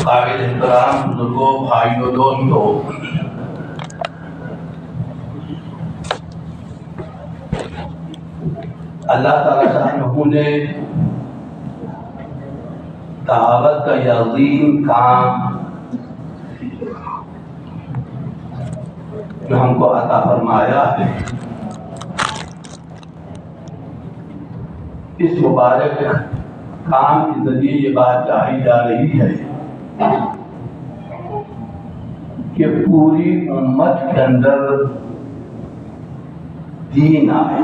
قابل احترام بزرگوں، بھائیوں، دوستوں، اللہ تعالیٰ شاہ نے دعوت کا یہ عظیم کام جو ہم کو عطا فرمایا ہے، اس مبارک کام کے ذریعے یہ بات چاہی جا رہی ہے کہ پوری امت کے اندر دین آئے،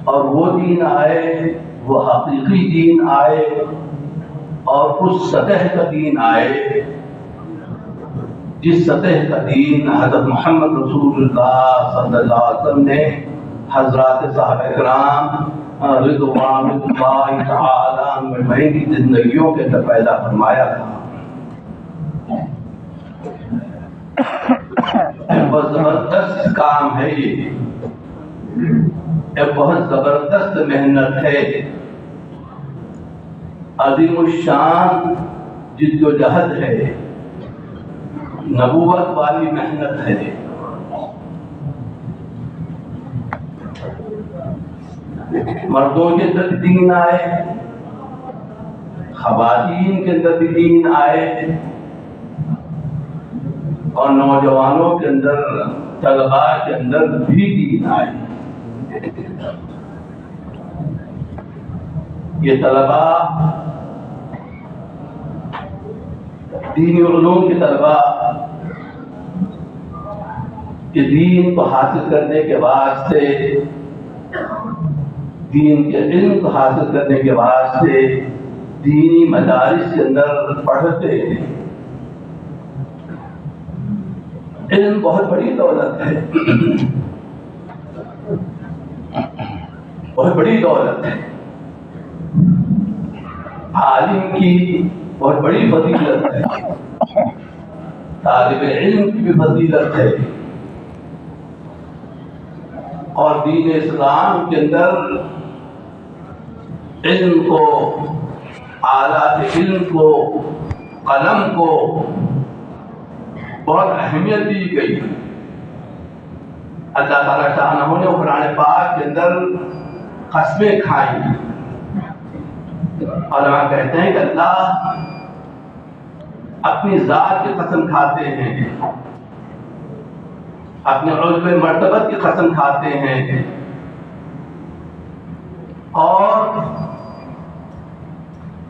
اور وہ دین آئے، وہ حقیقی دین آئے، اور اس سطح کا دین آئے جس سطح کا دین حضرت محمد رسول اللہ صلی اللہ علیہ وسلم نے حضرات صحابہ کرام رضوان اللہ تعالی عنہم کی زندگیوں کے اندر پیدا فرمایا تھا۔ بہت زبردست کام ہے یہ، بہت زبردست محنت ہے، عظیم الشان جد و جہد ہے، نبوت والی محنت ہے۔ مردوں کے اندر دین آئے، خواتین کے اندر بھی دین آئے، اور نوجوانوں کے اندر، طلباء کے اندر بھی دین آئے۔ یہ طلباء، دینی علوم کے طلباء، کہ دین کو حاصل کرنے کے واسطے، دین کے علم کو حاصل کرنے کے واسطے دینی مدارس کے اندر پڑھتے ہیں۔ علم بہت بڑی دولت ہے، بہت بڑی دولت ہے، عالم کی بہت بڑی فضیلت ہے، طالب علم کی بھی فضیلت ہے، اور دین اسلام کے اندر علم کو، آلات علم کو، قلم کو بہت اہمیت دی گئی۔ اللہ تعالیٰ شاہ نے قرآن پاک کے اندر قسمیں کھائیں، اور ہم کہتے ہیں کہ اللہ اپنی ذات کی قسم کھاتے ہیں، اپنے علو مرتبت کی قسم کھاتے ہیں، اور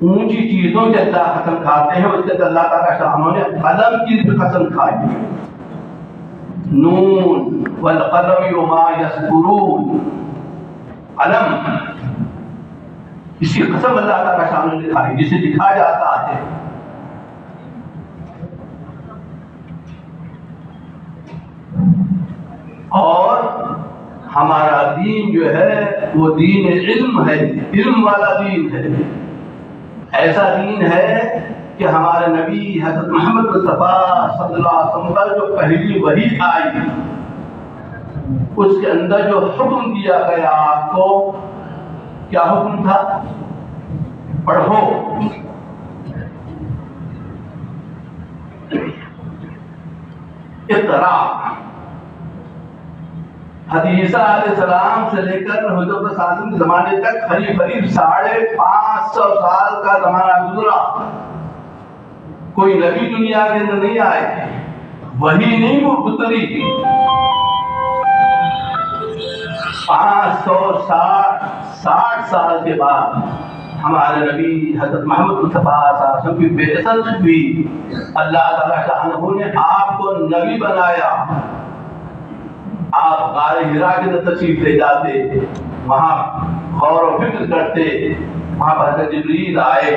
اونچی چیزوں سے اللہ قسم کھاتے ہیں۔ اس کے اللہ تعالیٰ شاہ نے قلم کی بھی قسم کھائی، نون والقلم وما یسطرون، قلم، اس کی قسم اللہ تعالیٰ شاہ نے کھائی جسے لکھا جاتا ہے۔ اور ہمارا دین جو ہے وہ دین علم ہے، علم والا دین ہے، ایسا دین ہے کہ ہمارے نبی حضرت محمد مصطفیٰ صلی اللہ علیہ وسلم کا جو پہلی وحی آئی، اس کے اندر جو حکم دیا گیا آپ کو، کیا حکم تھا؟ پڑھو، اقرا۔ حدیثہ علیہ السلام سے لے کر حضرت صادق کے زمانے تک قریب 550 سال کا زمانہ گزرا، کوئی نبی دنیا کے اندر نہیں آئے، وہی نہیں وہ اتری۔ 560 سال کے بعد ہمارے نبی حضرت محمد مصطفیٰ صلی اللہ علیہ وسلم کی بعثت ہوئی، اللہ تعالیٰ شاہ نے آپ کو نبی بنایا۔ آپ غار حرا کے اندر تشریف لے جاتے، وہاں غور و فکر کرتے، وہاں پر حضرت جبریل آئے،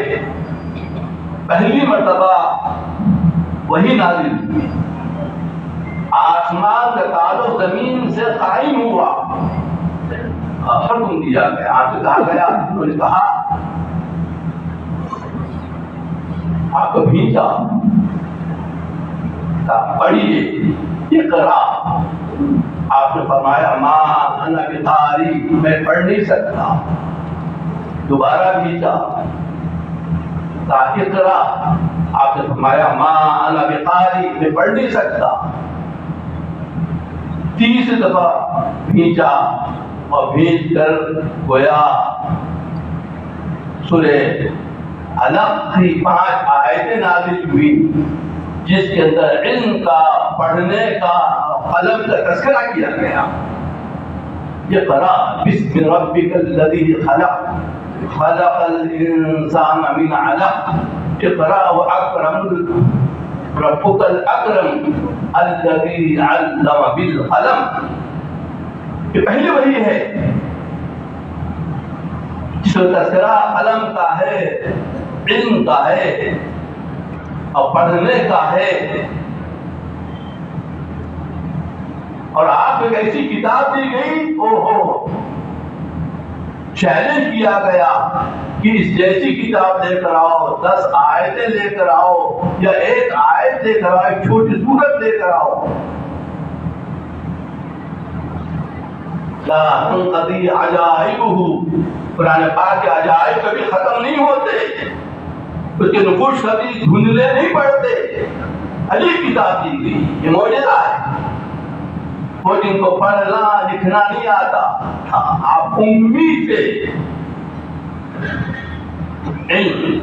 پہلی مرتبہ وہی نازل ہوئی، آسمان کا تعلق زمین سے قائم ہوا، حکم دیا گیا، آپ سے کہا گیا، انہوں نے کہا آپ کو بھیجا، پڑھیے، اقرا۔ آپ نے فرمایا ما انا بقاری، میں پڑھ نہیں سکتا، دوبارہ بھیجا، اقرا، آپ نے فرمایا ما انا بقاری، میں پڑھ نہیں سکتا، تیسری دفعہ بھیجا اور بھیج کر گویا سورہ علق کی 5 آیتیں نازل ہوئی جس کے اندر علم کا، پڑھنے کا، قلم کا تذکرہ کیا گیا۔ اقرا بسم ربک الذی خلق خلق الانسان من علق اقرا واکرم ربک الاکرم الذی علم بالقلم۔ یہ پہلی وحی ہے جس کا تذکرہ قلم کا ہے، علم کا ہے اور پڑھنے کا ہے، اور آپ کو ایک ایسی کتاب دی گئی، چیلنج کیا گیا کہ اس جیسی کتاب لے کر آؤ، 10 آیتیں لے کر آؤ یا 1 آیت لے کر آؤ، ایک چھوٹی سورت لے کر آؤ، لا تنقضی عجائبہ، قرآن پاک کے عجائب کبھی ختم نہیں ہوتے، اس کے نقوش کبھی دھندلے نہیں پڑتے، عجیب کتاب دی گئی، یہ معجزہ ہے۔ وہ جن کو پڑھنا لکھنا نہیں آتا، آپ امی تھے، علم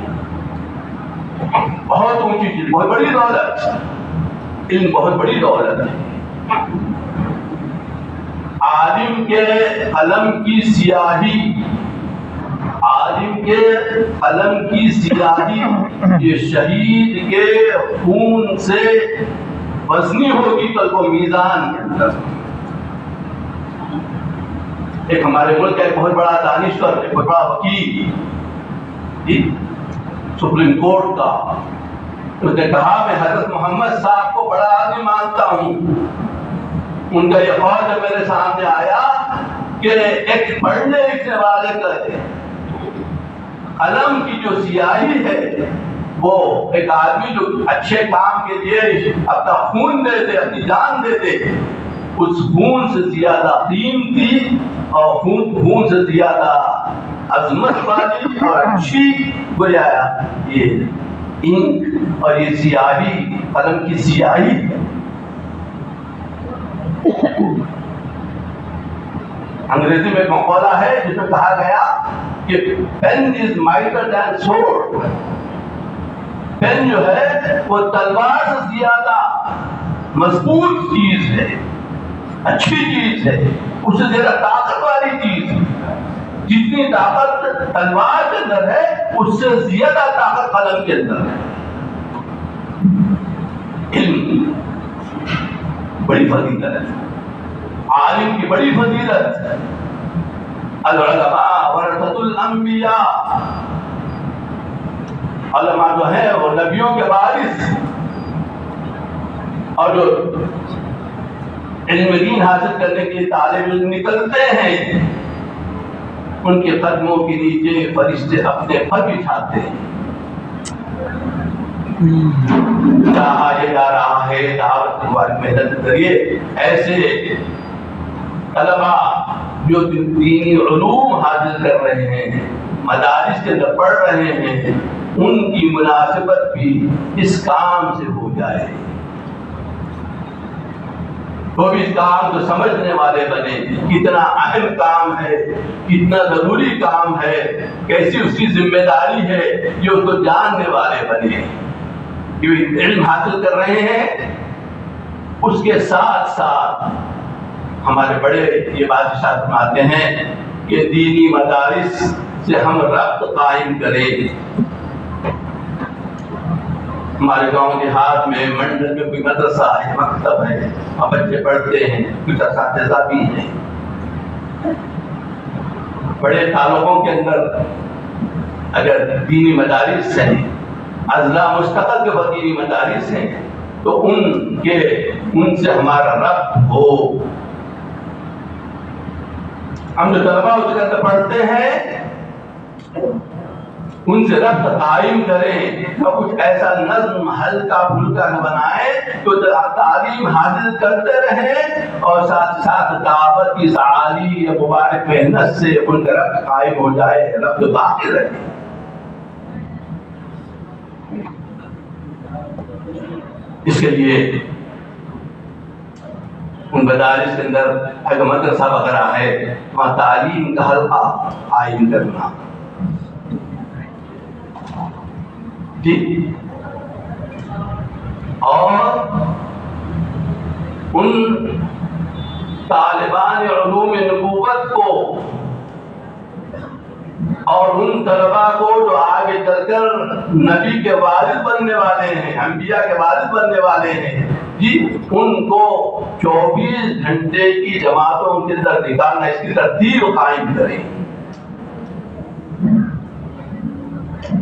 بہت اونچی چیز، بہت بڑی دولت، علم بہت بڑی دولت ہے۔ عالم کے قلم کی سیاہی، عالم کے قلم کی سیاہی یہ شہید کے خون سے وزنی ہوگی کل کو میزان کے اندر۔ ایک ہمارے ملک کا ایک بہت بڑا دانشور، ایک بہت بڑا وکیل سپریم کورٹ کا، اس نے کہا میں حضرت محمد صاحب کو بڑا آدمی مانتا ہوں۔ ان کا یہ قول جب میرے سامنے آیا کہ ایک پڑھنے لکھنے والے کا قلم کی جو سیاہی ہے، وہ ایک آدمی جو اچھے کام کے لیے اپنا خون دے دے، اپنی جان دے دے، اس خون سے زیادہ قیمتی اور خون سے زیادہ عظمت والی اور اچھی گویا یہ انک اور یہ سیاہی، قلم کی سیاہی۔ انگریزی میں ایک مقولہ ہے جس میں کہا گیا کہ پین از مائٹر دین سورڈ، پین جو ہے وہ تلوار سے زیادہ مضبوط چیز ہے، اچھی چیز ہے، اس سے زیادہ طاقت والی چیز ہے۔ جتنی طاقت تلوار کے اندر ہے اس سے زیادہ طاقت قلم کے اندر ہے۔ علم بڑی فضیلت ہے، عالم کی بڑی فضیلت ہے۔ العلماء ورثۃ الانبیاء، علماء جو ہیں وہ نبیوں کے وارث، اور جو علم دین حاصل کرنے کے لیے طالب علم نکلتے ہیں ان کے قدموں کے نیچے فرشتے اپنے پر بچھاتے ہیں۔ کہا یہ جا رہا ہے دعوت کی محنت کریے، ایسے طلباء جو دینی علوم حاصل کر رہے ہیں، مدارس کے اندر پڑھ رہے ہیں، ان کی مناسبت بھی اس کام سے ہو جائے، وہ بھی اس کام کو سمجھنے والے بنے، کتنا اہم کام ہے، کتنا ضروری کام ہے، کیسی اس کی ذمہ داری ہے، یہ اس کو جاننے والے بنے۔ جو علم حاصل کر رہے ہیں اس کے ساتھ ساتھ ہمارے بڑے یہ بات ارشاد فرماتے ہیں کہ دینی مدارس سے ہم ربط قائم کریں۔ ہمارے گاؤں دیہات میں، منڈل میں کوئی مدرسہ ہے، مکتب ہے، وہاں بچے پڑھتے ہیں، کچھ اساتذہ بھی ہیں۔ بڑے تعلقوں کے اندر اگر دینی مدارس ہیں، اضلاع مستقل کے دینی مدارس ہیں، تو ان سے ہمارا ربط ہو۔ ہم جو طلباء اس کے اندر پڑھتے ہیں ان سے ربط قائم کریں اور کچھ ایسا نظم ہلکا پھلکا نہ بنائیں تو تعلیم حاصل کرتے رہیں اور ساتھ ساتھ دعوت کی سعالی یا مبارک محنت سے ان کا ربط قائم ہو جائے، ربط باقی رہے۔ اس کے لیے ان مدارس کے اندر اگر مدرسہ وغیرہ ہے وہاں تعلیم کا حلقہ قائم کرنا، ٹھیک، اور ان طالبان علوم نبوت کو اور ان طلباء کو جو آگے چل کر نبی کے وارث بننے والے ہیں، انبیاء کے وارث بننے والے ہیں، جی ان کو 24 گھنٹے کی جماعتوں کے اندر نکالنا، اس کی ترتیب قائم کریں۔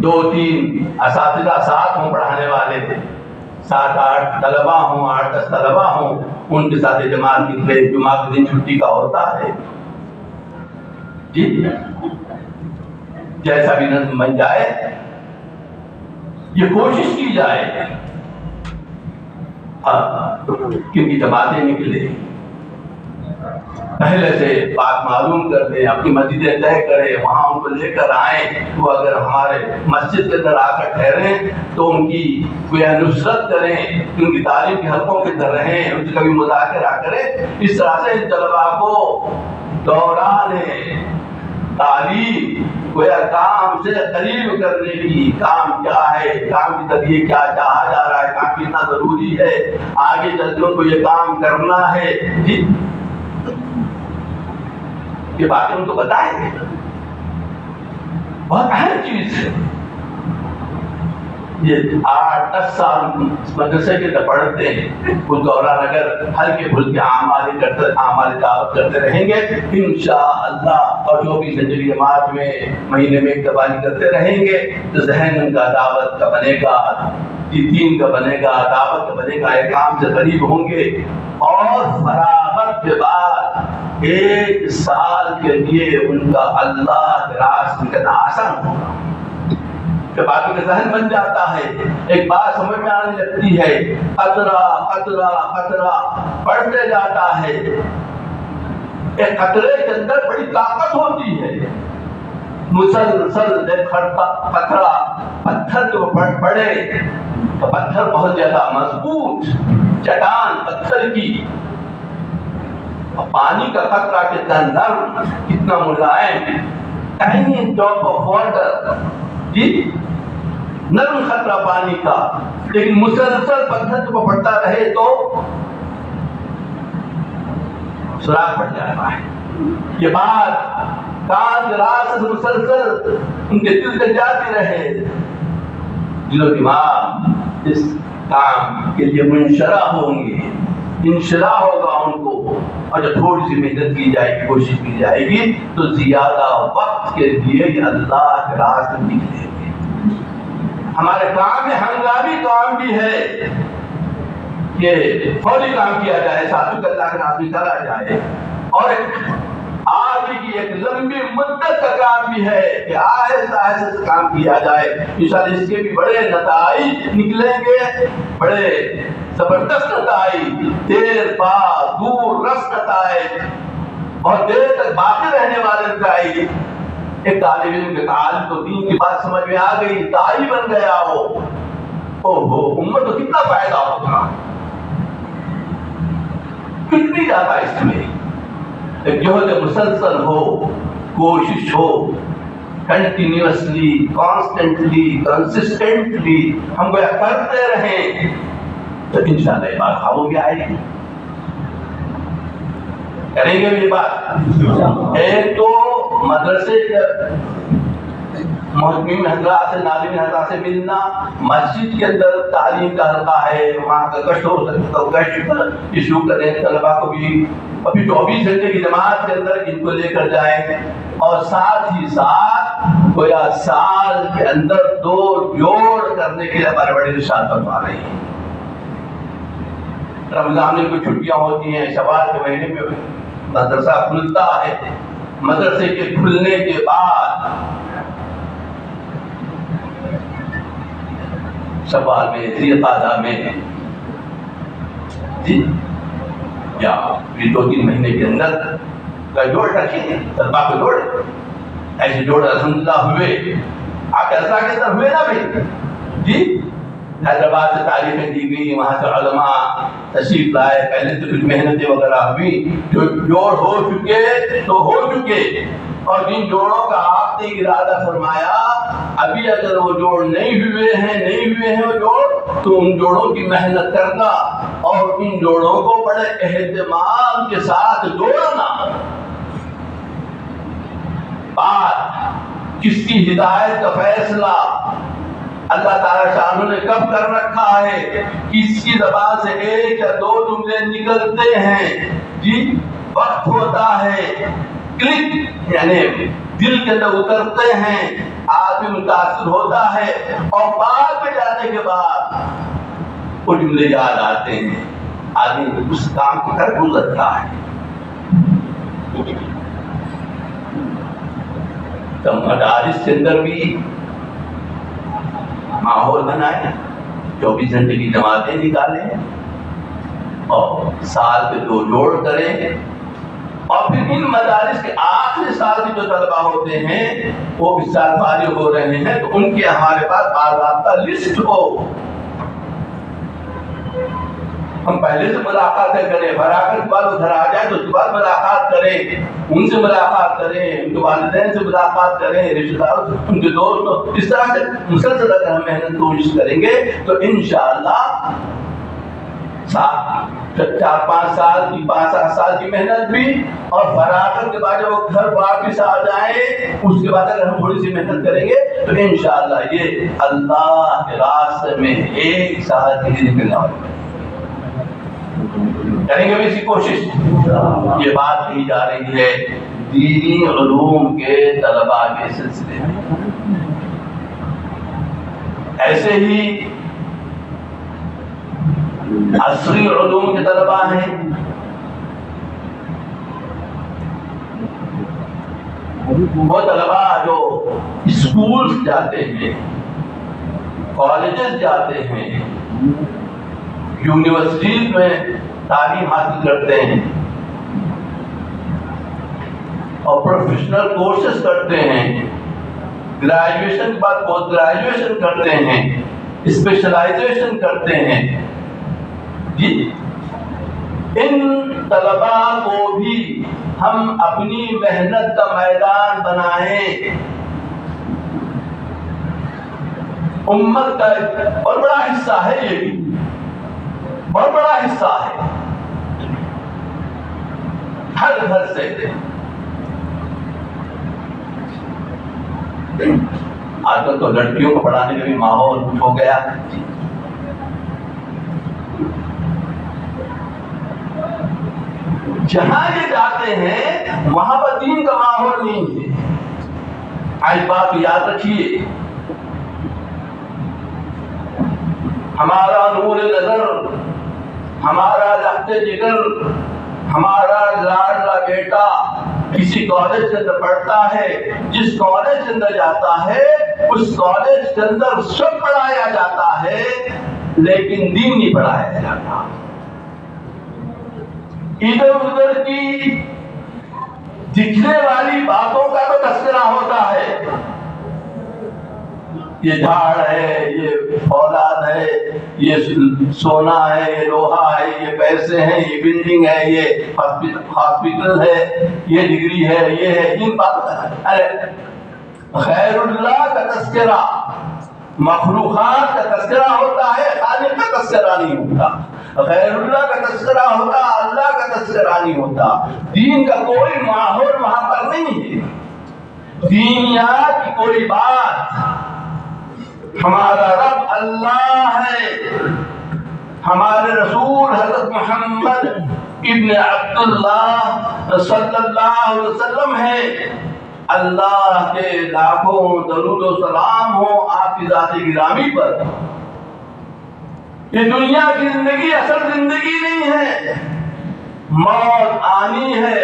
2-3 اساتذہ ساتھ ہوں پڑھانے والے، 7-8 طلباء ہوں، 8-10 طلباء ہوں، ان کے ساتھ جماعت نکلے، جمعہ کے دن چھٹی کا ہوتا ہے، جی جیسا بھی نظم بن جائے یہ کوشش کی جائے کیونکہ جماعتیں نکلے، پہلے سے بات معلوم کر دیں، اپنی مسجدیں طے کریں، وہاں ان کو لے کر آئیں، وہ اگر ہمارے مسجد کے اندر آ کر ٹھہریں تو ان کی گویا نصرت کریں، ان کی تعلیم کے حلقوں کے اندر رہیں، ان سے کبھی مذاکرہ کریں۔ اس طرح سے ان طلباء کو دوران تعلیم گویا کام سے قریب کرنے کی، کام کیا ہے، کام کے ذریعے کیا چاہا جا رہا ہے، کام کتنا ضروری ہے، آگے چل کر کو یہ کام کرنا ہے، جی یہ باتیں ان کو بتائیں گے، بہت اہم چیز ہے۔ یہ 8-10 سال مدرسے کے اندر پڑھتے ہیں، اس دوران اگر ہلکے پھلکے اعمال دعوت کرتے رہیں گے انشاءاللہ، اور 24 گھنٹے کی جماعت میں مہینے میں ایک دفعہ کرتے رہیں گے تو ذہن ان کا دعوت کا بنے گا، دین کا بنے گا، دعوت کا بنے گا، ایک کام سے قریب ہوں گے، اور فراغت کے بعد 1 سال کے لیے ان کا اللہ کے راستے نکلنا آسان ہوگا۔ جب آدمی کا ذہن بن جاتا ہے، ایک بات سمجھ میں آنے لگتی ہے، قطرہ قطرہ قطرہ پڑھتے جاتا ہے، ایک قطرے کے اندر بڑی طاقت ہوتی ہے، مسلسل ایک قطرہ پتھر کے اوپر پڑے تو پتھر بہت زیادہ مضبوط، چٹان پتھر کی، پانی کا قطرہ کتنا نرم، کتنا ملائم، tiny drop of water، جی نرم خطرہ پانی کا، لیکن مسلسل پتھر کو پڑتا رہے تو سراغ پڑ جاتا ہے۔ یہ بات کان کے راز سے مسلسل ان کے دل تک جاتی رہے، دل و دماغ اس کام کے لیے منشرح ہوں گے، انشراح ہوگا ان کو، اور جب تھوڑی سی محنت کی جائے گی، کوشش کی جائے گی تو زیادہ وقت کے لیے یہ اللہ کے راستے نکلے گے۔ ہمارے کام میں ہنگامی کام بھی ہے کہ فوری کام کیا جائے، ساتھ میں اللہ کے راستے میں چلا جائے، اور آگے کی ایک لمبی مدت کا کام بھی ہے کہ آہستہ آہستہ کام کیا جائے، انشاءاللہ اس کے بھی بڑے نتائج نکلیں گے، بڑے زبردست نتائج، دیر بعد دور رس نتائج، اور دیر تک باقی رہنے والے نتائج۔ ایک طالب علم کے تعلیم تو دین کی بات سمجھ میں آ گئی، داعی بن گیا ہو، اوہو امت کو کتنا فائدہ ہوگا، کتنی زیادہ اس میں ایک جہد مسلسل ہو، کوشش ہو، کنٹینیوسلی، کانسٹنٹلی، کنسسٹنٹلی ہم وہ کرتے رہیں تو انشاءاللہ یہ بات خوابوں میں آئے گی، کریں گے یہ بات۔ ایک تو مدرسے محتمین حضرات سے، ناظرین حضرات سے ملنا، مسجد کے اندر تعلیم کا حلقہ ہے، وہاں کا کشت ہو سکتا ہے، کشت ایشو کریں، طلباء کو بھی ابھی 24 گھنٹے کی جماعت کے اندر ان کو لے کر جائیں، اور ساتھ ہی ساتھ گویا سال کے اندر 2 جوڑ کرنے کے لیے ہمارے بڑے ارشاد فرما رہے ہیں۔ رمضان میں کوئی چھٹیاں ہوتی ہیں، شوال کے مہینے میں مدرسہ کھلتا ہے، مدرسے کے کھلنے کے بعد سوال میں ذیقعدہ میں جی یا یہ 2-3 مہینے کے اندر کا جوڑ رکھیں، طلبا کو جوڑ ایسے جوڑ الحمدللہ ہوئے، آپ ایسا کے اندر ہوئے نا بھائی جی. حیدرآباد سے تعریفیں دی گئی، وہاں سے علماء تشریف لائے، پہلے تو کچھ محنتیں وغیرہ ہوئی، جو جوڑ ہو چکے تو ہو چکے، اور جن جوڑوں کا آپ نے ارادہ فرمایا ابھی اگر وہ جوڑ نہیں ہوئے ہیں وہ جوڑ، تو ان جوڑوں کی محنت کرنا اور ان جوڑوں کو بڑے اہتمام کے ساتھ جوڑنا. بات کس کی ہدایت کا فیصلہ اللہ تعالیٰ شاہ نے کب کر رکھا ہے، کس کی زبان سے 1 یا 2 جملے نکلتے ہیں جی، وقت ہوتا ہے، کلک یعنی دل کے اندر اترتے ہیں، آدمی متاثر ہوتا ہے، اور بعد میں جانے کے بعد وہ جملے یاد آتے ہیں، آدمی اس کام کو کر گزرتا ہے. تو مدارس کے اندر بھی ماحول بنائیں، 24 گھنٹے کی جماعتیں نکالیں، اور سال کے 2 جوڑ کریں، اور پھر ان مدارس کے آخری سال کے جو طلبا ہوتے ہیں وہ اس سال فارغ ہو رہے ہیں تو ان کی ہمارے پاس باضابطہ لسٹ ہو، ہم پہلے سے ملاقاتیں کریں، فراغت کے بعد وہ گھر آ جائے تو اس کے بعد ملاقات کریں، ان سے ملاقات کریں، ان کے والدین سے ملاقات کریں، رشتہ دار ان کے دوست، اس طرح سے مسلسل اگر ہم محنت کوشش کریں گے تو انشاءاللہ 4-5 سال کی 5-7 سال کی محنت بھی، اور فراغت کے بعد جب وہ گھر واپس آ جائیں اس کے بعد اگر ہم تھوڑی سی محنت کریں گے تو انشاءاللہ یہ اللہ کے راستے میں 1 سال کی نکل جائے. کریں گے بھی اسی کوشش. یہ بات کہی جا رہی ہے دینی علوم کے طلباء کے سلسلے میں. ایسے ہی عصری علوم کے طلباء ہیں، وہ طلباء جو اسکولز جاتے ہیں، کالجز جاتے ہیں، یونیورسٹیز میں تعلیم حاصل کرتے ہیں اور پروفیشنل کورسز کرتے ہیں، گریجویشن کے بعد پوسٹ گریجویشن کرتے ہیں، اسپیشلائزیشن کرتے ہیں جی. ان طلباء کو بھی ہم اپنی محنت کا میدان بنائیں. امت کا بہت بڑا حصہ ہے، یہ بھی بہت بڑا حصہ ہے، ہر گھر سے. آج کل تو لڑکیوں کو پڑھانے کا بھی ماحول ہو گیا. جہاں یہ جاتے ہیں وہاں پر دین کا ماحول نہیں ہے. آج بات یاد رکھیے، ہمارا نور نظر، ہمارا لخت جگر، ہمارا لاڈلا بیٹا کسی کالج کے اندر پڑھتا ہے، جس کالج کے اندر جاتا ہے اس کالج کے اندر سب پڑھایا جاتا ہے لیکن دین نہیں پڑھایا جاتا. ادھر ادھر کی دکھنے والی باتوں کا تو تذکرہ ہوتا ہے، یہ جھاڑ ہے، یہ فولاد ہے، یہ سونا ہے، یہ لوہا ہے، یہ پیسے ہیں، یہ بلڈنگ ہے، یہ ہاسپٹل ہے، یہ ڈگری ہے، یہ ہے، ان باتوں کا. ارے غیر اللہ کا تذکرہ، مخلوقات کا تذکرہ ہوتا ہے، خالق کا تذکرہ نہیں ہوتا. غیر اللہ کا تذکرہ ہوتا، اللہ کا تذکرہ نہیں ہوتا. دین کا کوئی ماحول وہاں پر نہیں ہے، دینیات کی کوئی بات. ہمارا رب اللہ ہے، ہمارے رسول حضرت محمد ابن عبداللہ صلی اللہ علیہ وسلم ہے. اللہ کے لاکھوں درود و سلام ہو آپ کی ذات گرامی پر. یہ دنیا کی زندگی اصل زندگی نہیں ہے، موت آنی ہے.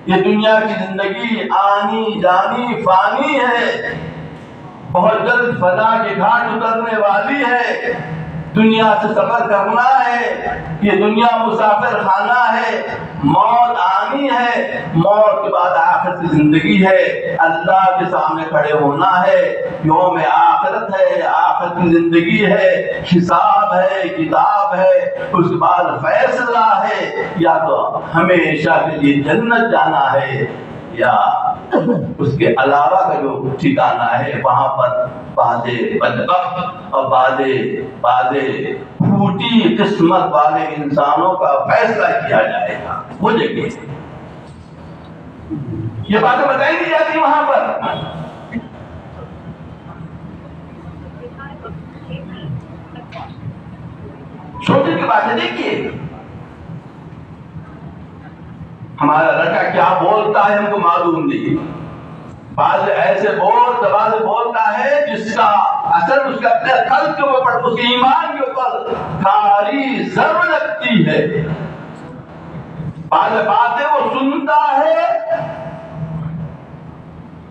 یہ دنیا کی زندگی آنی جانی فانی ہے. بہت جلد فنا کے گھاٹ اترنے والی ہے، دنیا سے سفر کرنا ہے، یہ دنیا مسافر خانہ ہے، موت آنی ہے، موت کے بعد آخرت کی زندگی ہے، اللہ کے سامنے کھڑے ہونا ہے، یوم آخرت ہے، آخرت کی زندگی ہے، حساب ہے، کتاب ہے، اس کے بعد فیصلہ ہے، یا تو ہمیشہ کے لیے جنت جانا ہے یا اس کے علاوہ کا جو ٹھکانہ ہے وہاں پر بعضے بدبخت اور بعضے پھوٹی قسمت والے انسانوں کا فیصلہ کیا جائے گا وہ جگہ سے۔ یہ باتیں بتائی دی جاتی وہاں پر۔ سوچنے کی باتیں دیکھیے، ہمارا لڑکا کیا بولتا ہے ہم کو معلوم نہیں، بعض ایسے بولتا ہے جس کا اثر اس کے اپنے قلب کے اوپر، اس کے ایمان کے اوپر کھاری ضرب لگتی ہے، بعض باتیں وہ سنتا ہے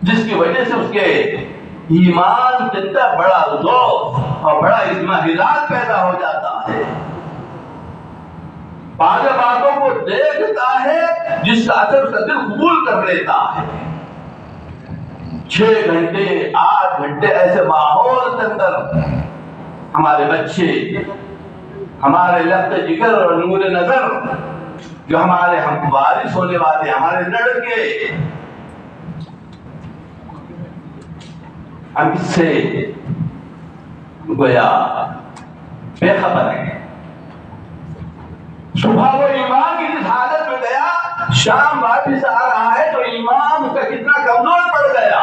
جس کی وجہ سے اس کے ایمان کے اندر بڑا ذوق اور بڑا اطمینان پیدا ہو جاتا ہے، بعض باتوں کو دیکھتا ہے جس کا اثر اس کا دل قبول کر لیتا ہے۔ 6 گھنٹے 8 گھنٹے ایسے ماحول کے اندر ہمارے بچے، ہمارے لفظ جگر اور نور نظر جو ہمارے ہم وارث ہونے والے ہمارے لڑکے، ہم اس سے گویا بے خبر ہیں۔ صبح وہ ایمان کی جس حالت میں گیا، شام واپس آ رہا ہے تو ایمان اس کا کتنا کمزور پڑ گیا،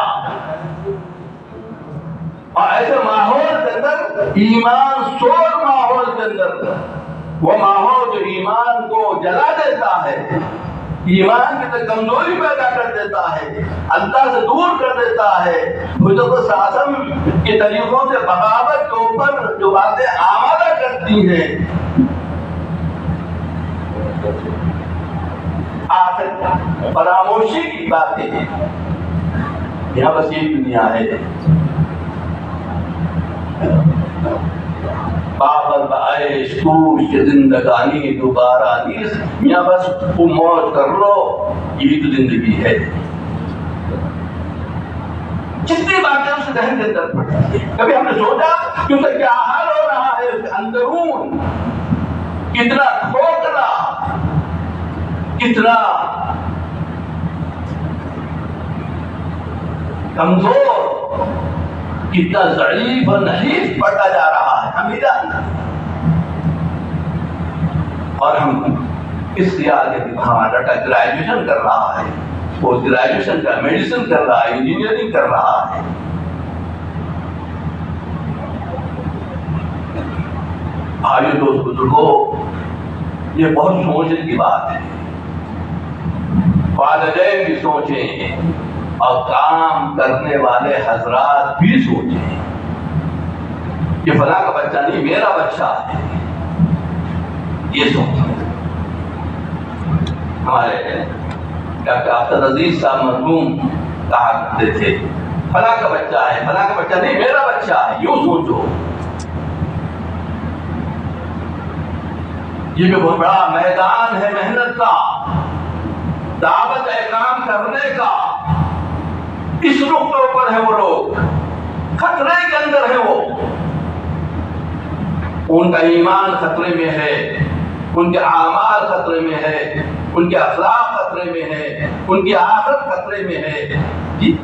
اور ایسے ماحول کے اندر ایمان سوز ماحول کے اندر، وہ ماحول جو ایمان کو جلا دیتا ہے، ایمان کی اندر کمزوری پیدا کر دیتا ہے، اللہ سے دور کر دیتا ہے، حضرت اعظم کے طریقوں سے بغاوت کے اوپر جو باتیں آمادہ کرتی ہیں، آخر فراموشی کی باتیں ہیں۔ یہاں بس یہ دنیا ہے، بابر بعیش کوش کے زندگانی دوبارہ نیست، یہاں بس موج کر لو، یہی تو زندگی ہے۔ جتنی باتیں اس ذہن کے اندر پڑتی ہیں، کبھی ہم نے سوچا کہ اس کا کیا حال ہو رہا ہے، اس کے اندرون کتنا کھوکھلا، کتنا کمزور، کتنا ضعیف اور نحیف پڑتا جا رہا ہے، ہم نہیں جانتے۔ اور ہم اس خیال کے کہ ہمارا لڑکا گریجویشن کر رہا ہے، وہ گریجویشن کا میڈیسن کر رہا ہے، انجینئرنگ کر رہا ہے، بھائیو دوست بزرگوں، یہ بہت سوچنے کی بات ہے۔ والدین بھی سوچیں اور کام کرنے والے حضرات بھی سوچیں، یہ فلاں کا بچہ نہیں میرا بچہ ہے، یہ سوچیں۔ ہمارے ڈاکٹر عبد العزیز صاحب مرحوم کہا کرتے تھے، فلاں کا بچہ ہے، فلاں کا بچہ نہیں میرا بچہ ہے، یوں سوچو۔ یہ جو بہت بڑا میدان ہے محنت کا، دعوت کام کرنے کا، اس نقطے پر ہے وہ لوگ، خطرے کے اندر ہے وہ، ان کا ایمان خطرے میں ہے، ان کے اعمال خطرے میں ہے، ان کے اخلاق خطرے میں ہے، ان کی آخرت خطرے میں ہے، جی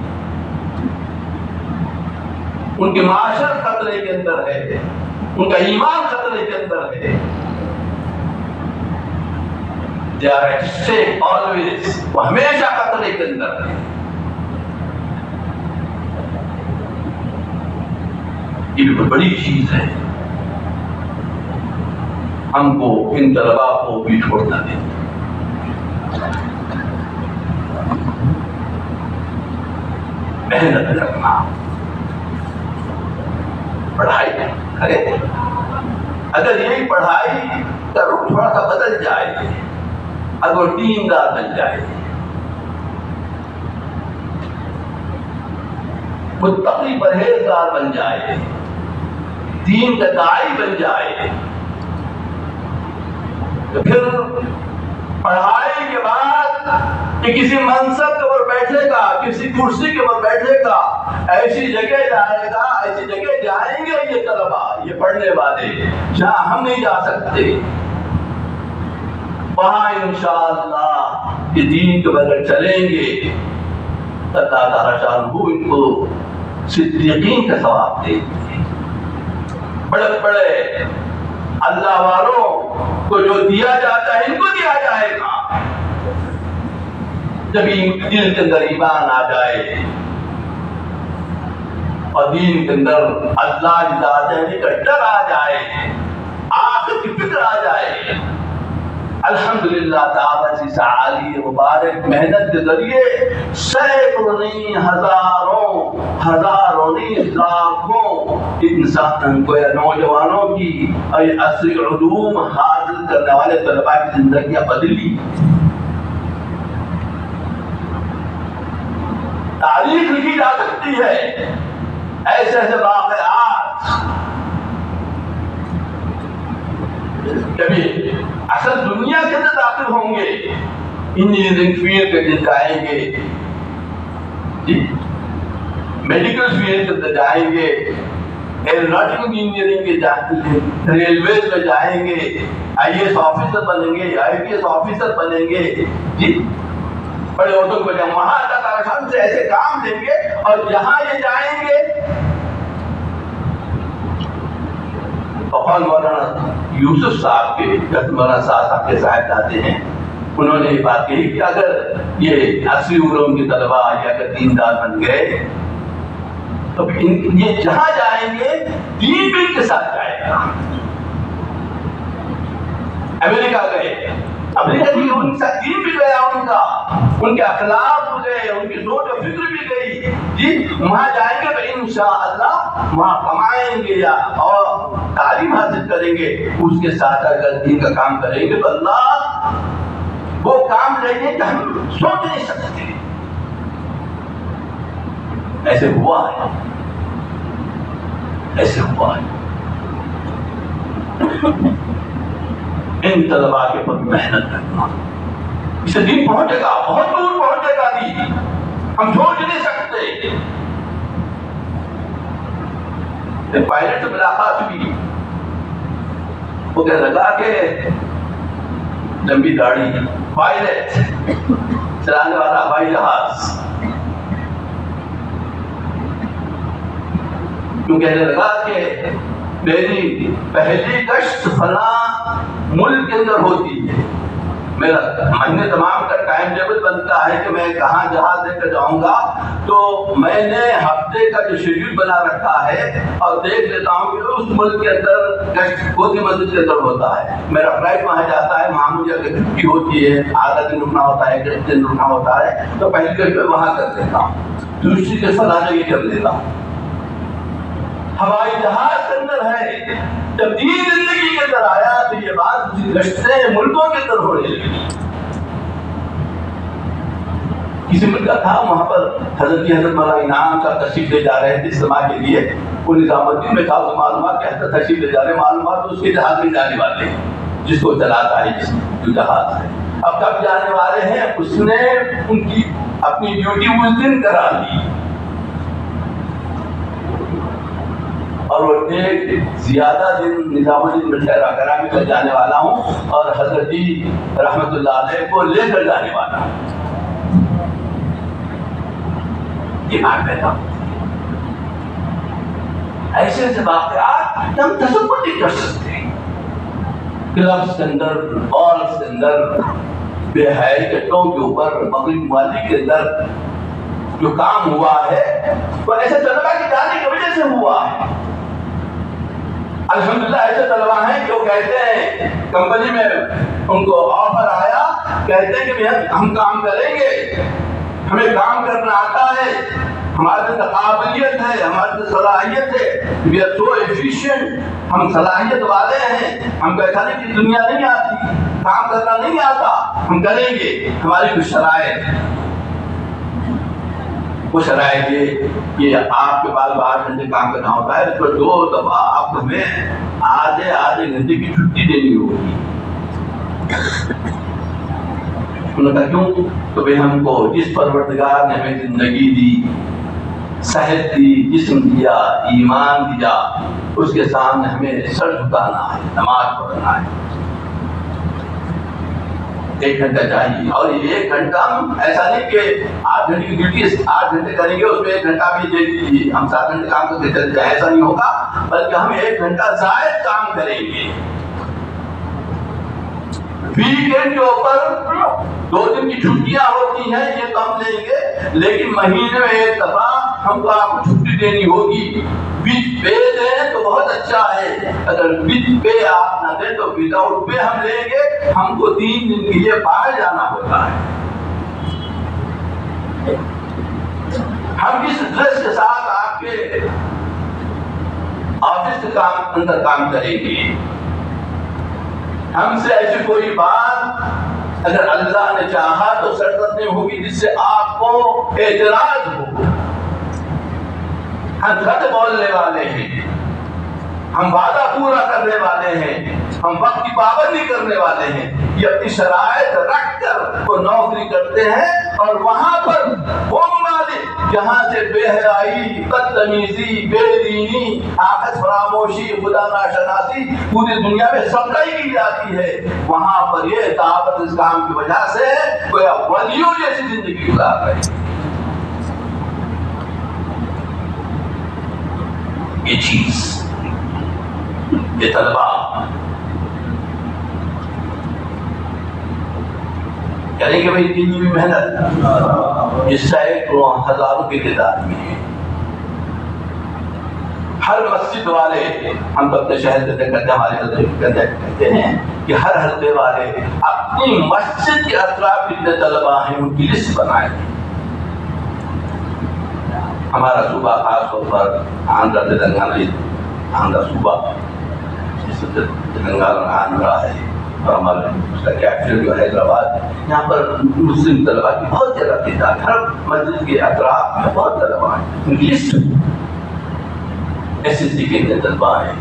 ان کی معاشرت خطرے کے اندر ہے، ان کا ایمان خطرے کے اندر ہے۔ They are at stake always، وہ ہمیشہ خطرے کے اندر ہے۔ یہ بہت بڑی چیز ہے، ہم کو ان طلباء کو بھی چھوڑنا دیں۔ محنت کرنا، پڑھائی کرے، اگر یہی پڑھائی کا رخ تھوڑا سا بدل جائے، اگر دیندار بن جائے، متقی پرہیزگار بن جائے، دین کا داعی بن جائے، تو پھر پڑھائی کے بعد کہ کسی منصب کے اوپر بیٹھے گا، کسی کرسی کے اوپر بیٹھے گا، ایسی جگہ جائے گا، ایسی جگہ جائیں گے یہ طلبا، یہ پڑھنے والے جہاں ہم نہیں جا سکتے، وہاں انشاءاللہ یہ دین کے بغیر چلیں گے، اللہ تعالیٰ شانہ ان کو صدیقین کا ثواب دے گے۔ بڑے بڑے اللہ والوں کو جو دیا جاتا ہے ان کو دیا جائے گا، جب دل کے اندر ایمان آ جائے اور دین کے اندر اللہ کی ذات کا ڈر آ جائے، آخرت کی فکر آ جائے، الحمدللہ تعالی سے عالی مبارک محنت کے ذریعے سینکڑوں نہیں ہزاروں نہیں لاکھوں انسان کو یا نوجوانوں کی عصری علوم حاصل کرنے والے طلباء کی زندگیاں بدلی، تاریخ لکھی جا سکتی ہے، ایسے ایسے واقعات۔ کبھی اصل دنیا کے اندر داخل ہوں گے، انجینئرنگ فیلڈ کے اندر جائیں گے، میڈیکل فیلڈ کے اندر جائیں گے، ایروناٹیکل انجینئرنگ کے جائیں گے، ریلویز میں جائیں گے، آئی اے ایس آفیسر بنیں گے، آئی پی ایس آفیسر بنیں گے، بڑے عہدوں کو جائیں، وہاں اللہ تعالیٰ ہم سے ایسے کام دیں گے، اور جہاں یہ جائیں گے اور مولانا یوسف صاحب کے مولانا صاحب کے صاحبزادے ہیں، انہوں نے یہ بات کہی کہ اگر یہ عصری علوم کے طلباء یا اگر دیندار بن گئے تو یہ جہاں جائیں گے دین بھی ان کے ساتھ جائے گا۔ امریکہ گئے، امریکہ بھی ان کے ساتھ دین بھی گیا، ان کے اخلاق بھی گئے، ان کی سوچ و فکر بھی گئی، وہاں جائیں گے تو انشاءاللہ وہاں کمائیں گے یا اور تعلیم حاصل کریں گے، اس کے ساتھ اگر دین کا کام کریں گے تو اللہ وہ کام لیں گے کہ ہم سوچ نہیں سکتے۔ ایسے ہوا ہے، ایسے ہوا ہے۔ ان طلباء کے پر محنت کرنا، اسے دین پہنچے گا، بہت دور پہنچے گا دین، ہم سوچ نہیں سکتے۔ پائلٹ سے ملاقات ہوئی، وہ کہنے لگا کہ لمبی داڑھی پائلٹ چلانے والا ہوائی جہاز، کیوں کہنے لگا کہ میری پہلی گشت فلاں ملک کے اندر ہوتی ہے، میرا مہینے تمام کا ٹائم ٹیبل بنتا ہے کہ میں کہاں جہاز لے کر جاؤں گا، تو میں نے ہفتے کا جو شیڈول بنا رکھا ہے اور دیکھ لیتا ہوں کہ اس ملک کے اندر گشت کون سی مسجد کے اندر ہوتا ہے، میرا فلائٹ وہاں جاتا ہے، وہاں مجھے اگر چھٹی ہوتی ہے، آدھا دن رکنا ہوتا ہے، ایک دن رکنا ہوتا ہے، تو پہلی گشت میں وہاں کر دیتا ہوں، دوسری گشت فلاں جگہ کر دیتا ہوں۔ ہوائی جہاز کے اندر ہے، جب دین زندگی کے اندر آیا تو یہ بات اسی گشتیں ملکوں کے اندر ہونے لگی۔ کسی ملک کا تھا، وہاں پر حضرت مولانا انعام کا تشریف لے جا رہے تھے اجتماع کے لیے، وہ نظام الدین میں تھا، اس معلومات کے حضرت تشریف لے جا رہے، معلومات تو اس کے جہاز میں جانے والے جس کو چلاتا ہے، جو جہاز ہے، اب کب جانے والے ہیں، اس نے ان کی اپنی ڈیوٹی اس دن کرا لی، اور وہ ایک زیادہ دن نظام الدین میں ٹھہرا کرا میں کل جانے والا ہوں اور حضرت جی رحمت اللہ علیہ کو لے کر جانے والا ہوں۔ یہ بات پیدا ایسے ایسے واقعات ہم تصور نہیں کر سکتے۔ کلبس کے اندر، بالس کے اندر، بے حیائی کے ٹوں کے اوپر، مغرب ممالک کے اندر جو کام ہوا ہے وہ ایسے طلباء کے جانے کی وجہ سے ہوا ہے۔ الحمدللہ ایسے طلباء ہیں جو کہتے ہیں کمپنی میں ان کو آفر آیا، کہتے ہیں کہ ہم کام کریں گے، ہمیں کام کرنا آتا ہے، ہمارے اندر قابلیت ہے، ہمارے اندر صلاحیت ہے، we are so efficient، ہم صلاحیت والے ہیں، ہم کو ایسا نہیں کہ دنیا نہیں آتی، کام کرنا نہیں آتا، ہم کریں گے، ہماری کچھ شرائط۔ وہ شرائط یہ کہ آپ کے پاس 12 گھنٹے کام کرنا ہوتا ہے، اس پر 2 دفعہ آپ کو ہمیں آدھے گھنٹے کی چھٹی دینی ہوگی۔ انہوں نے کہا کیوں؟ تو بھائی ہم کو جس پروردگار نے ہمیں زندگی دی، صحت دی، جسم دیا، ایمان دیا، اس کے سامنے ہمیں سر جھکانا ہے، نماز پڑھنا ہے۔ 1 گھنٹہ چاہیے، اور یہ 1 گھنٹہ ہم ایسا نہیں کہ 8 گھنٹے کی ڈیوٹی 8 گھنٹے کریں گے، اس میں 1 گھنٹہ بھی دے دیجیے، ہم 7 گھنٹے کام کرتے چلے جائیں، ایسا نہیں ہوگا، بلکہ ہم 1 گھنٹہ زائد کام کریں گے۔ ویکینڈ کے اوپر 2 دن کی چھٹیاں ہوتی ہیں، یہ تو ہم لیں گے، لیکن مہینے میں 1 دفعہ ہم کو آپ کو چھٹی دینی ہوگی۔ وتھ پے دیں تو بہت اچھا ہے، اگر وتھ پے آپ نہ دیں تو ود آؤٹ پے ہم لیں گے، ہم کو 3 دن کے لیے باہر جانا ہوتا ہے۔ ہم کس ڈریس کے ساتھ آپ کے آفس کے اندر کام کریں گے؟ ہم سے ایسی کوئی بات اگر اللہ نے چاہا تو سرزد نہیں ہوگی جس سے آپ کو اعتراض ہو۔ ہم سچ بولنے والے ہیں، ہم وعدہ پورا کرنے والے ہیں، ہم وقت کی پابندی کرنے والے ہیں، یہ اپنی شرائط رکھ کر وہ نوکری کرتے ہیں، اور وہاں پر وہ ممالک جہاں سے بے حیائی، بدتمیزی، بے دینی، آپس فراموشی، خدا ناشناسی پوری دنیا میں سپلائی کی جاتی ہے، وہاں پر یہ دعوت اس کام کی وجہ سے کوئی ولیوں جیسی زندگی گزار رہے ہیں۔ یہ چیز، یہ طلبہ کریں کہ بھائی دین میں محنت، یہ سینکڑوں ہزاروں کی تعداد میں ہے۔ ہر مسجد والے، ہم تو اپنے شہر سے کرتے ہمارے کہتے ہیں کہ ہر حلقے والے اپنی مسجد کے اطراف جتنے طلبہ ہیں ان کی لسٹ بنائیں۔ ہمارا صوبہ خاص طور پر آندھرا تلنگانہ، آندھرا صوبہ جس میں تلنگانہ آندھرا ہے، اور ہمارا اس کا کیپٹل جو حیدرآباد، یہاں پر مسلم طلبہ کی بہت زیادہ تعداد، ہر مسجد کے اطراف میں بہت طلبہ ہیں، ان کی لسٹ SSC کے طلبہ ہیں،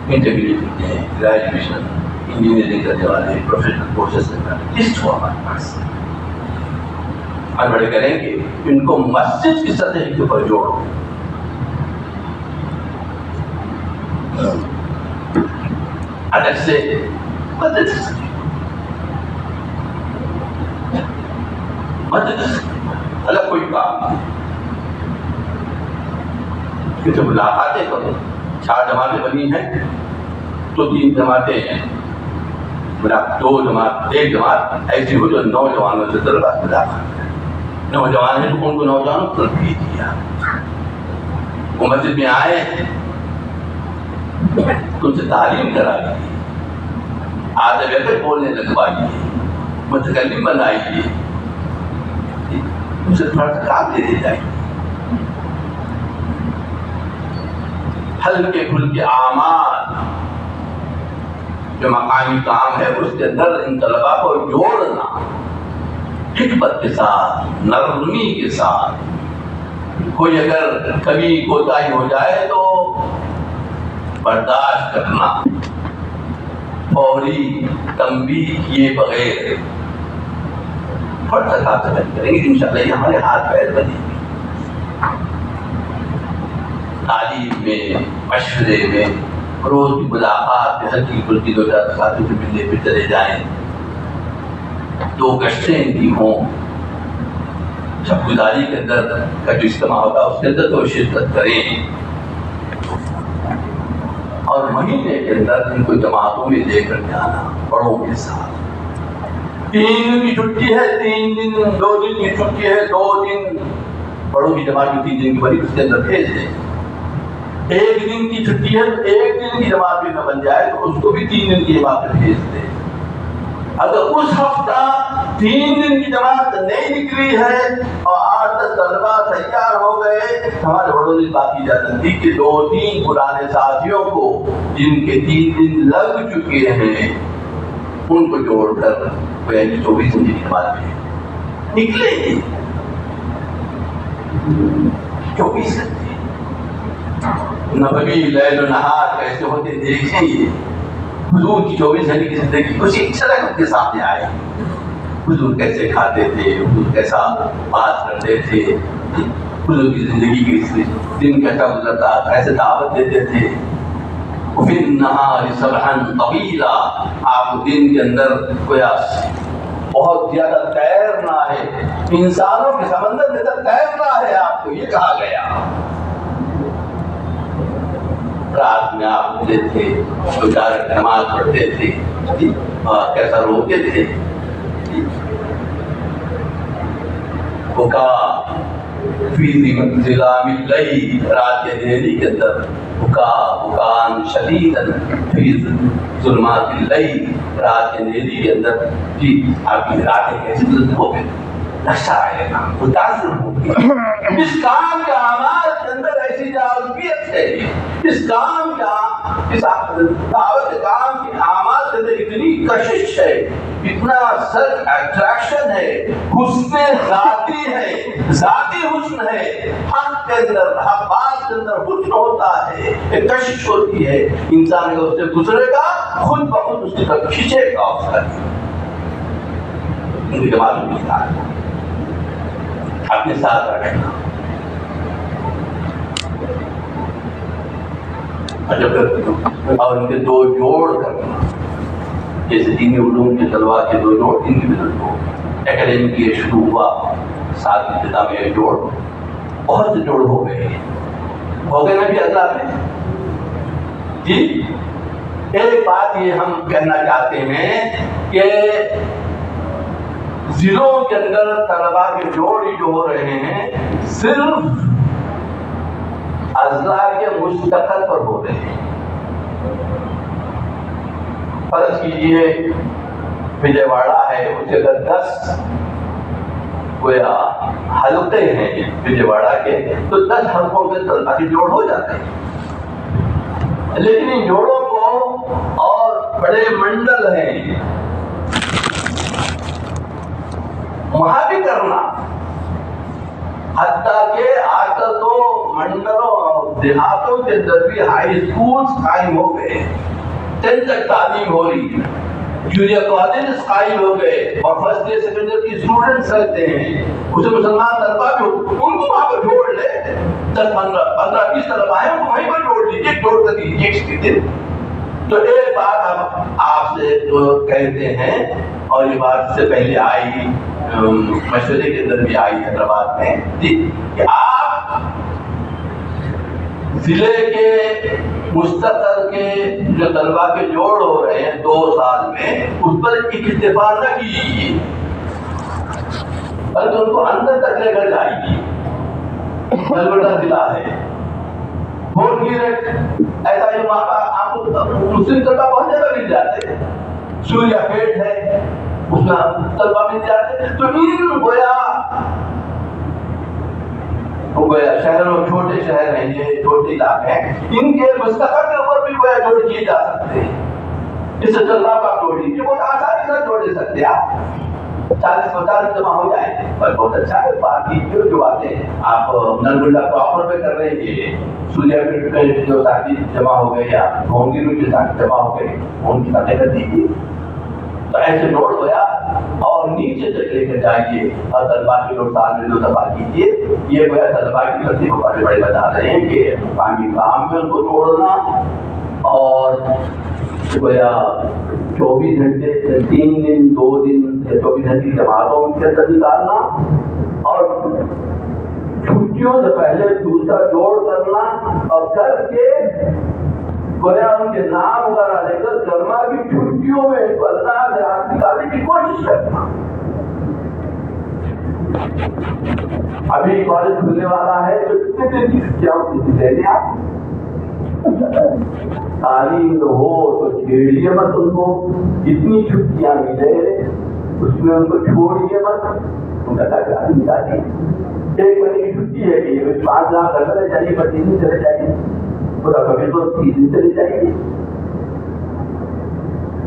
انٹرمیڈیٹ ہیں، گریجویشن، انجینئرنگ کرنے والے، پروفیشنل کورسز کرنے والے، لسٹ ہو ہمارے پاس۔ ہم بڑے کریں گے ان کو مسجد کی سطح کے اوپر جوڑو، الگ سے مدد الگ کوئی کام نہیں، کیونکہ ملاقاتیں کرو، 4 جماعتیں بنی ہیں تو 3 جماعتیں ہیں، 2 جماعت، 1 جماعت ایسی ہو جو نوجوانوں سے طلبہ ملاقات، نوجوان ہیں تو ان کو نوجوانوں کو تربیت دیا، وہ مسجد میں آئے تو ان سے تعلیم کرائیے، آدھے وقت بولنے لگوائیے، متکلم بنائیے، ان سے تھوڑا سا کام دے جائیے، ہلکے پھلکے اعمال جو مقامی کام ہے اس کے اندر ان طلباء کو جوڑنا، حکمت کے ساتھ، نرمی کے ساتھ، کوئی اگر کبھی کوتاہی ہو جائے تو برداشت کرنا، فوری تنبیہ کیے بغیر تھوڑا سا کریں گے، انشاءاللہ یہ ہمارے ہاتھ پیر بنے گی۔ تعلیم میں، مشورے میں، روز کی ملاقات میں ہلکی پھلکی 2-4 ساتھیوں سے ملنے پہ چلے جائیں، 2 گشتیں ان کی ہوں، شب گزاری کے اندر کا جو اجتماع ہوگا اس کے اندر تو شرکت کریں، اور مہینے کے اندر ان کو جماعتوں میں لے کر جانا بڑوں کے ساتھ۔ 3 دن کی چھٹی ہے، 3 دن، 2 دن کی چھٹی ہے، 2 دن بڑوں کی جماعت جو 3 دن کی بڑی اس کے اندر بھیج دیں۔ 1 دن کی چھٹی ہے تو 1 دن کی جماعت بھی نہ بن جائے تو اس کو بھی 3 دن کی جماعت میں بھیج دیں۔ اگر اس ہفتہ 3 دن کی جماعت نہیں نکلی ہے اور 8-10 طلبہ تیار ہو گئے، ہمارے بڑوں نے بات اجازت دی کہ 2-3 پرانے ساتھیوں کو جن کے 3 دن لگ چکے ہیں ان کو جوڑ کر 24 دن کی جماعت میں نکلے گی۔ 24 گھنٹے نبوی لیل و نہار کیسے ہوتے دیکھیں یہ حضور کی 24 گھنٹے کی زندگی کچھ ایک جھلک ان کے سامنے آئی. حضور کیسے کھاتے تھے, حضور کیسا بات کرتے تھے, حضور کی زندگی کے دن کیسا گزرتا, کیسے دعوت دیتے تھے. وفی النہار سبحا طویلا, آپ دن کے اندر گویا بہت زیادہ تیرنا ہے, انسانوں کے سمندر میں تیرنا ہے آپ کو, یہ کہا گیا. رات میں آپ ہوتے تھے, بیچارے نماز پڑھتے تھے, کیسا روتے تھے. بکا فی ظلام اللیل, رات کے اندھیری کے اندر بکان شدیدا فی ظلمات اللیل, رات کے اندھیری کے اندر. جی آپ کی راتیں کیسی گزرتی ہو گئی, نشہ آئے گا, متاثر ہو گیا. اس کام کے اعمال کے اندر ایسی جاذبیت ہے, اس کام کا, اس دعوت کام کے اعمال کے اندر اتنی کشش ہے, اتنا سیلف اٹریکشن ہے, حسن ذاتی ہے, ذاتی حسن ہے, حق کے اندر, حق بات کے اندر حسن ہوتا ہے, ایک کشش ہوتی ہے. انسان کا اس سے گزرے گا, خود بخود اس کی طرف کھینچے گا اس کا. ان کے معلوم نہیں تھا, اپنے ساتھ رکھنا. اور ان کے دو جوڑ کرنا, جیسے دینی علوم کے طلباء کے دو جوڑ, انڈیویجول جوڑ, اکیڈمی کے شروع ہوا, ساتھ ابتدا میں ایک جوڑ, بہت سے جوڑ ہو گئے نا بھی اللہ میں. جی ایک بات یہ ہم کہنا چاہتے ہیں کہ ضلعوں کے اندر طلباء کے جوڑ جو ہو رہے ہیں صرف اضلاع کے مستقل پر ہو رہے ہیں. فرض کیجئے وجے واڑہ ہے, اس کے اگر 10 گویا حلقے ہیں وجے واڑہ کے, تو 10 حلقوں کے طلباء کے جوڑ ہو جاتے ہیں. لیکن ان جوڑوں کو اور بڑے منڈل ہیں وہاں بھی کرنا, حتیٰ کہ آج کل تو منڈلوں اور دیہاتوں کے اندر بھی ہائی اسکولز قائم ہو گئے, 10 تک تعلیم ہو رہی, جونیئر کالجز قائم ہو گئے, اور فرسٹ ایئر سیکنڈ ایئر کی اسٹوڈنٹس رہتے ہیں. اسے مسلمان طلبا بھی ان کو وہاں پر جوڑ لے, 10-15-20 طلبا ہیں, ان کو وہیں پر جوڑ لیجیے, جوڑ کر دیجیے کسی دن. تو ایک بات ہم آپ سے جو کہتے ہیں, اور یہ بات سے پہلے آئی, مشورے کے اندر بھی آئی حیدرآباد میں, کہ آپ ضلع کے مستقل کے جو طلباء کے جوڑ ہو رہے ہیں 2 سال میں, اس پر اکتفا نہ کیجیے, بلکہ ان کو اندر تک لے کر جائیے. نلگونڈا ضلع ہے, ووٹ کی ریٹ ایسا ہی وہاں پر آپ کو مسلم طلبا بہت زیادہ مل جاتے ہیں. سوریا پیٹ ہے, اس میں طلبا مل جاتے ہیں. تو ان گویا شہروں, چھوٹے شہر ہیں, یہ چھوٹے علاقے ہیں, ان کے مستقل کے اوپر بھی گویا جوڑ کیے جا سکتے ہیں. اس سے طلبا کا جوڑ لیجیے, بہت آسانی سے جوڑ دے سکتے ہیں آپ. 40-50 جمع ہو جائیں, پر بہت اچھا ہے. باقی جو باتیں آپ نلگونڈا پراپر پہ کر رہے ہیں, یہ سوریا پیٹ پہ جو ساتھی جمع ہو گئے یا بھونگی میں جو ساتھی جمع ہو گئے, ان کی ساتھ کر دیجیے. تو ایسے نوٹ گویا اور نیچے تک لے کر جائیے, اور طلبا کے نوٹ سال میں 2 دفعہ کیجیے. یہ گویا طلبا کی ترتیب کو بڑے بڑے بتا رہے ہیں کہ مقامی کام میں ان کو جوڑنا, اور گویا 24 گھنٹے 3 دن 2 دن 24 گھنٹے جماعتوں کے اندر نکالنا, اور چھٹیوں سے پہلے دوسرا جوڑ کرنا, اور کر کے گویا ان کے نام وغیرہ لے کر گرما کی چھٹیوں میں اللہ سے ہاتھ نکالنے کی کوشش کرنا. ابھی کالج کھلنے والا ہے, تو کتنے دن کی چھٹیاں لے لیں آپ. تعلیم ہو تو چھیڑیے مت ان کو, جتنی چھٹیاں ملے اس میں ان کو چھوڑیے مت, ان کا تاکہ نکالیے. 1 مہینے کی چھٹی ہے کہ 5 لاکھ چلے جائیے, 25 دن چلے جائیے, خدا کبھی تو 30 دن چلے جائیے.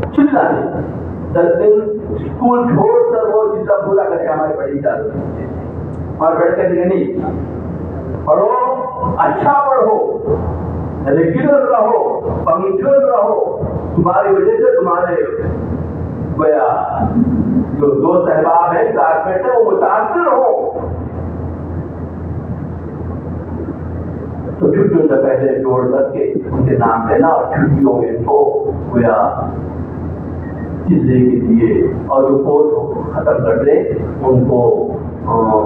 چھٹنا نہیں, 10 دن اسکول چھوڑ کر وہ جتنا پورا کرے ہمارے بڑی اجازت ہے, اور بیٹھ کر نہیں پڑھو، اچھا پڑھو، ریگولر رہو، پنکچوئل رہو، تمہاری وجہ سے تمہارے جو دوست احباب ہیں، کلاسمیٹ ہیں، وہ متاثر ہو۔ تو چھٹیوں سے پہلے جوڑ کر کے ان کے نام لینا اور چھٹیوں میں ان کو گویا چلے کے لیے اور جو کورس ختم کر دیں ان کو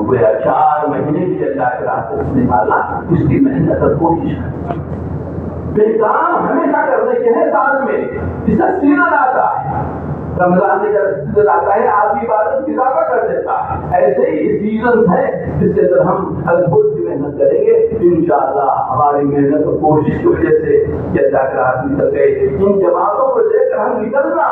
گویا 4 مہینے کی اللہ کے راستے سے نکالنا، اس کی محنت اور کوشش کرنا۔ یہ کام ہمیشہ کرنے کے ہیں سال میں، اس کا سیزن آتا ہے، رمضان کا سیزن آتا ہے، آپ کی عبادت اضافہ کر دیتا ہے۔ ایسے ہی سیزن ہے جس کے اندر ہم بہت سی محنت کریں گے، انشاءاللہ ہماری محنت اور کوشش کی وجہ سے یہ اللہ کے راستے نکل گئے۔ ان جماعتوں کو لے کر ہم نکلنا،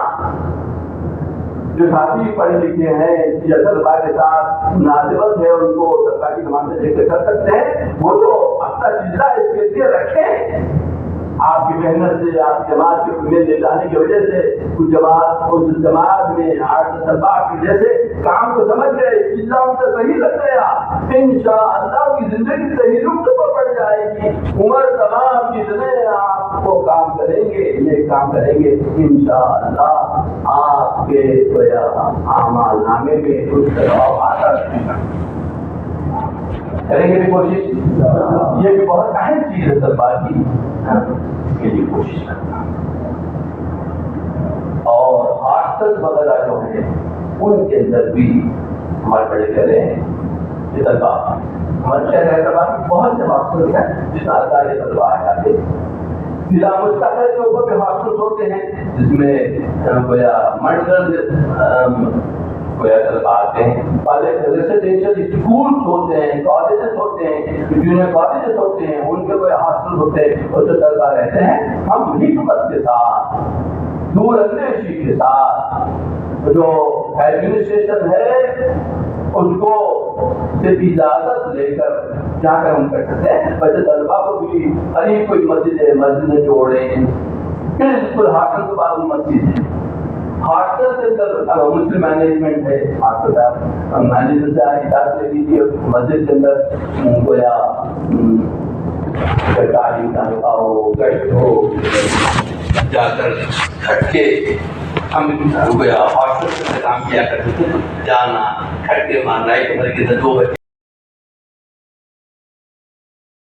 جو ساتھی پڑھے لکھے ہیں یا طلبا کے ساتھ مناسبت ہے ان کو سرکاری جماعتیں لے کے کر سکتے ہیں، وہ تو اپنا چیزہ اس کے لیے رکھیں۔ آپ کی محنت سے، آپ کی جماعت کے میں لے جانے کی وجہ سے کچھ جماعت اس جماعت میں 8 طلبا کی جیسے کام کو سمجھ گئے، چیزہ ان سے صحیح لگ گیا، انشاءاللہ کی زندگی صحیح رخ پر پڑ جائے گی۔ عمر تمام جتنے آپ کو کام کریں گے، یہ کام کریں گے، انشاءاللہ آپ کے اعمال نامے میں کچھ دباؤ آتا رہے گا۔ کریں گے بھی کوشش، یہ بھی بہت اہم چیز ہے طلبا کی، اس کے لیے کوشش کرنا۔ اور ہاسٹل وغیرہ جو ہیں ان کے اندر بھی ہمارے بڑے کہہ رہے ہیں کہ طلبا ہمارے شہر حیدرآباد میں بہت سے ہاسٹل ہیں جس میں ہزاریں طلبا آ جاتے ہیں۔ ضلع مستقل کے اوپر بھی ہاسٹل ہوتے ہیں جس میں منڈل طلبا آتے ہیں، ریزیڈینشل اسکولس ہوتے ہیں، کالجز ہوتے ہیں، جونیئر کالجز ہوتے ہیں، ان کے کوئی ہاسٹل ہوتے ہیں اور جو طلبا رہتے ہیں، ہم حکمت کے ساتھ، دور اندیشی کے ساتھ جو ایڈمنسٹریشن ہے اس کو صرف اجازت لے کر جا کر ہم کر سکتے ہیں۔ ویسے طلبا کو بھی قریب کوئی مسجد ہے، مسجدیں جوڑیں، بالکل ہاسٹل کے بعد مسجد ہے، ہاسٹل کے اندر مسلم مینجمنٹ ہے، ہاسٹل کا مینجمنٹ سے اجازت لے لیجیے، مسجد کے اندر گویا سرکاری تنخواہ ہو، گشت ہو، جا کر کھٹ کے ہم گویا ہاسٹل سے کام کیا کرتے تھے، جانا کھٹ کے مارنا، ایک کمرے کے اندر 2 بچے